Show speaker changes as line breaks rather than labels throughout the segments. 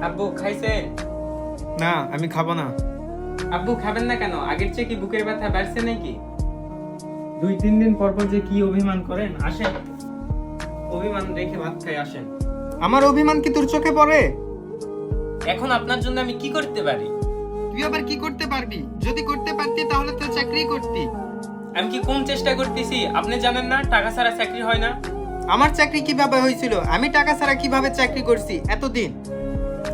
আব্বু খাইছেন?
না, আমি খাবো না।
আব্বু খাবেন না কেন? আগের চেয়ে কি বুকের ব্যথা বাড়ছে নাকি? 2-3 দিন পর পর যে কি অভিমান করেন। আসেন, অভিমান রেখে ভাত খাই, আসেন।
আমার অভিমান কি তোর চোখে পড়ে?
এখন আপনার জন্য আমি কি করতে পারি?
তুই আবার কি করতে পারবি? যদি করতে পারতি তাহলে তো চাকরি করতি।
আমি কি কম চেষ্টা করতেছি? আপনি জানেন না টাকা ছাড়া চাকরি হয় না?
আমার চাকরি কিভাবে হয়েছিল? আমি টাকা ছাড়া কিভাবে চাকরি করছি এতদিন?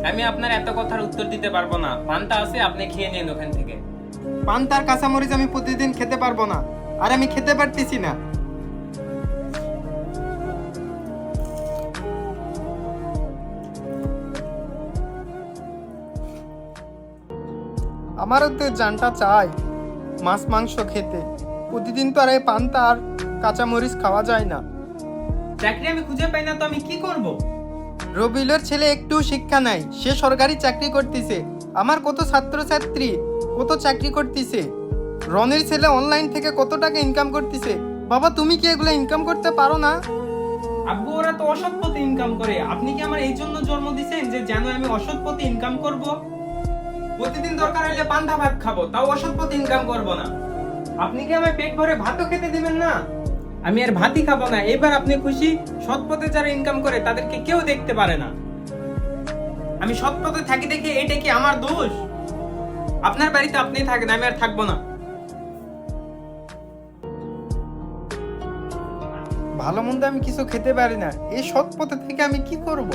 আমি আপনার এত কথার উত্তর দিতে পারবো না। পান্তা আছে, আপনি খেয়ে নিন ওখান থেকে।
পান্তার কাঁচামরিচ আমি প্রতিদিন খেতে পারবো না, আর আমি খেতে পারতেছি না। আমারও তো জানটা চাই মাছ মাংস খেতে। প্রতিদিন তো আর এই পান্তা আর কাঁচামরিচ খাওয়া যায় না।
চাকরি আমি খুঁজে পাই না, তো আমি কি করব?
রবিলের ছেলে একটু শিক্ষা নাই, সে সরকারি চাকরি করতেছে। আমার কত ছাত্রছাত্রী কত চাকরি করতেছে। রনির ছেলে অনলাইন থেকে কত টাকা ইনকাম করতেছে। বাবা, তুমি কি এগুলো ইনকাম করতে পারো না?
আব্বু, ওরা তো অসৎ পথে ইনকাম করে। আপনি কি আমার এই জন্য জন্ম দিয়েছেন যে যেন আমি অসৎ পথে ইনকাম করব? প্রতিদিন দরকার হলে পান্তা ভাত খাবো, তাও অসৎ পথে ইনকাম করব না। আপনি কি আমায় পেট ভরে ভাতও খেতে দিবেন না? আমি আর ভাতই খাবো না। এবার আপনি খুশি? সৎ পথে যারা ইনকাম করে তাদেরকে কেউ দেখতে পারে না। আমি সৎ পথে থাকি দেখে এটা কি আমার দোষ? আপনার বাড়িতে আপনি থাকেন, আমি আর থাকবো না।
ভালো মন্দ আমি কিছু খেতে পারি না, এই সৎ পথে থেকে আমি কি করব?